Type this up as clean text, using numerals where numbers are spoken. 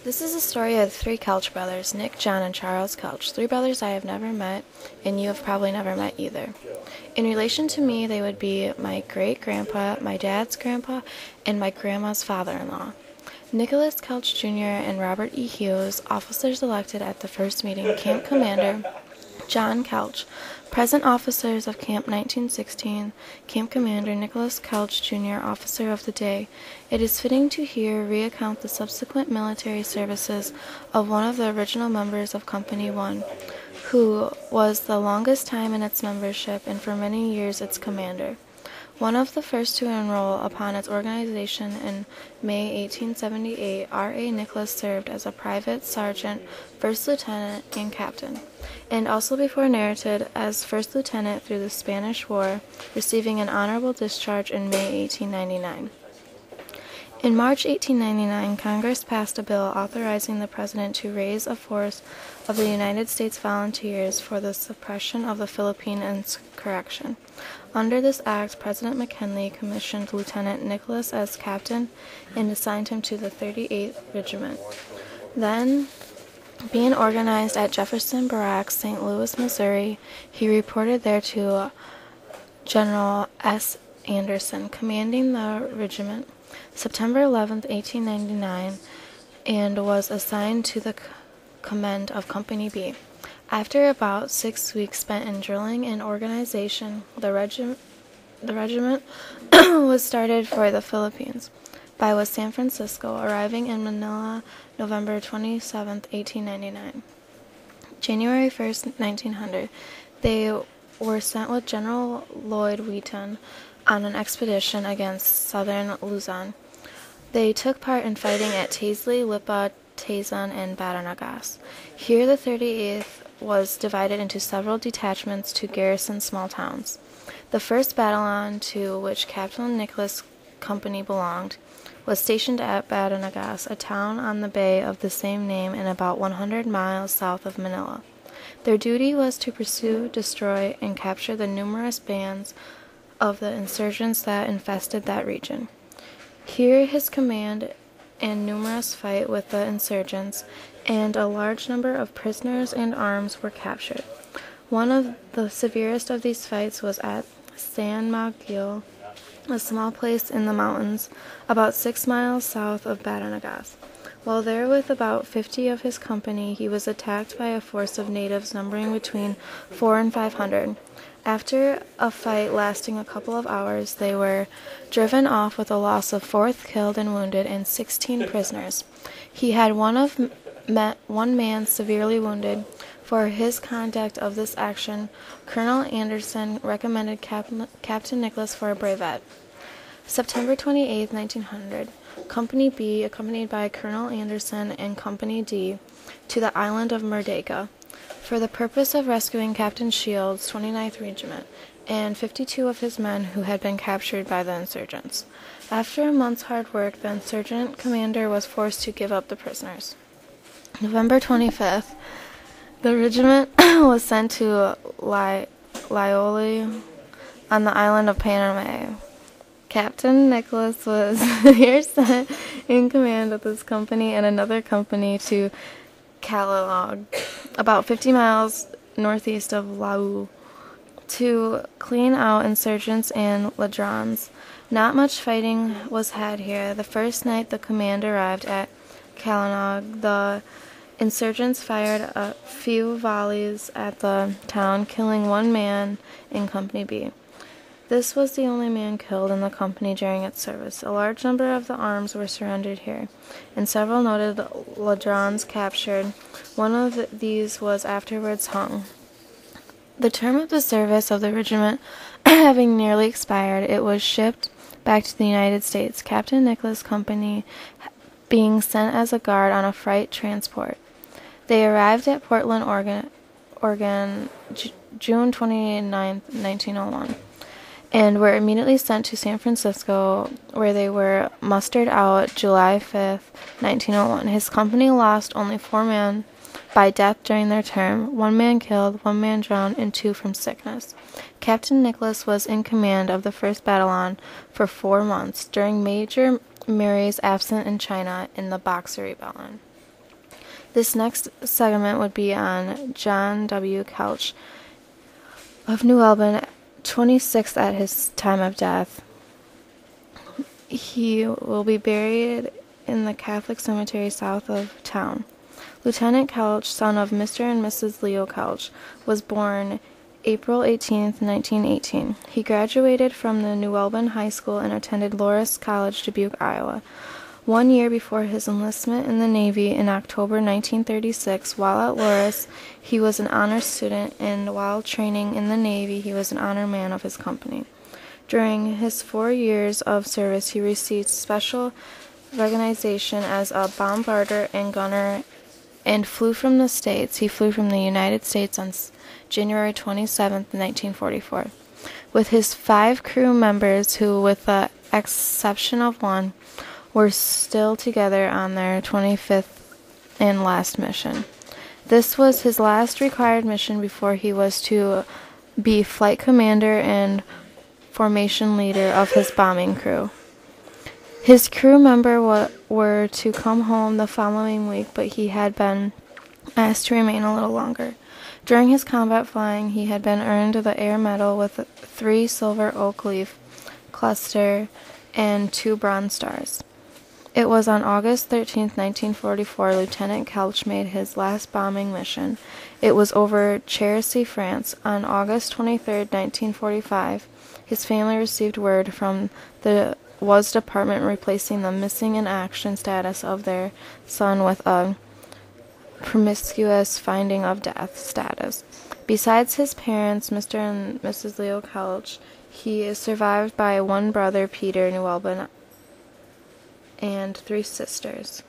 This is a story of three Colsch brothers, Nick, John, and Charles Colsch. Three brothers I have never met, and you have probably never met either. In relation to me, they would be my great-grandpa, my dad's grandpa, and my grandma's father-in-law. Nicholas Colsch Jr. and Robert E. Hughes, officers elected at the first meeting, Camp Commander John Colsch, present officers of Camp 1916, Camp Commander Nicholas Colsch Jr., officer of the day. It is fitting to here recount the subsequent military services of one of the original members of Company 1, who was the longest time in its membership and for many years its commander. One of the first to enroll upon its organization in May 1878, R.A. Nicholas served as a private, sergeant, first lieutenant, and captain, and also before narrated as first lieutenant through the Spanish War, receiving an honorable discharge in May 1899. In March 1899, Congress passed a bill authorizing the President to raise a force of the United States Volunteers for the suppression of the Philippine insurrection. Under this act, President McKinley commissioned Lieutenant Nicholas as captain and assigned him to the 38th Regiment. Then, being organized at Jefferson Barracks, St. Louis, Missouri, he reported there to General S. Anderson, commanding the regiment, September 11, 1899, and was assigned to the command of Company B. After about 6 weeks spent in drilling and organization, the regiment was started for the Philippines by West San Francisco, arriving in Manila November 27, 1899. January 1, 1900, they were sent with General Lloyd Wheaton on an expedition against southern Luzon. They took part in fighting at Taisley, Lipa, Tazan, and Batangas. Here the 38th was divided into several detachments to garrison small towns. The first battalion, to which Captain Nicholas' company belonged, was stationed at Batangas, a town on the bay of the same name and about 100 miles south of Manila. Their duty was to pursue, destroy, and capture the numerous bands of the insurgents that infested that region. Here his command and numerous fight with the insurgents, and a large number of prisoners and arms were captured. One of the severest of these fights was at San Miguel, a small place in the mountains about 6 miles south of Batangas. While there with about 50 of his company, he was attacked by a force of natives numbering between 400 and 500. After a fight lasting a couple of hours, they were driven off with a loss of 4 killed and wounded and 16 prisoners. He had one man severely wounded. For his conduct of this action, Colonel Anderson recommended Captain Nicholas for a brevet. September 28, 1900, Company B, accompanied by Colonel Anderson and Company D, to the island of Merdeka, for the purpose of rescuing Captain Shields' 29th Regiment, and 52 of his men who had been captured by the insurgents. After a month's hard work, the insurgent commander was forced to give up the prisoners. November 25th, the regiment was sent to Lioli on the island of Panama. Captain Nicholas was here sent in command of this company and another company to Calalog, about 50 miles northeast of Lau, to clean out insurgents and ladrons. Not much fighting was had here. The first night the command arrived at Calalog, the insurgents fired a few volleys at the town, killing 1 man in Company B. This was the only man killed in the company during its service. A large number of the arms were surrendered here, and several noted ladrons captured. One of these was afterwards hung. The term of the service of the regiment having nearly expired, it was shipped back to the United States, Captain Nicholas' company being sent as a guard on a freight transport. They arrived at Portland, Oregon, June 29, 1901. And were immediately sent to San Francisco, where they were mustered out July 5, 1901. His company lost only 4 men by death during their term, 1 man killed, 1 man drowned, and 2 from sickness. Captain Nicholas was in command of the first battalion for 4 months, during Major Mary's absence in China in the Boxer Rebellion. This next segment would be on John W. Colsch of New Albin, 26th at his time of death. He will be buried in the Catholic cemetery south of town. Lieutenant Colsch, son of Mr. and Mrs. Leo Colsch, was born April 18, 1918. He graduated from the New Albin High School and attended Loras College, Dubuque, Iowa. 1 year before his enlistment in the Navy in October 1936, while at Loras, he was an honor student, and while training in the Navy, he was an honor man of his company. During his 4 years of service, he received special recognition as a bombarder and gunner and flew from the States. He flew from the United States on January 27, 1944, with his 5 crew members who, with the exception of one, were still together on their 25th and last mission. This was his last required mission before he was to be flight commander and formation leader of his bombing crew. His crew member were to come home the following week, but he had been asked to remain a little longer. During his combat flying, he had been earned the Air Medal with 3 silver oak leaf cluster and 2 bronze stars. It was on August 13, 1944, Lieutenant Colsch made his last bombing mission. It was over Cherisy, France. On August 23, 1945, his family received word from the Was Department replacing the missing in action status of their son with a promiscuous finding of death status. Besides his parents, Mr. and Mrs. Leo Colsch, he is survived by 1 brother, Peter Newelbin, and 3 sisters.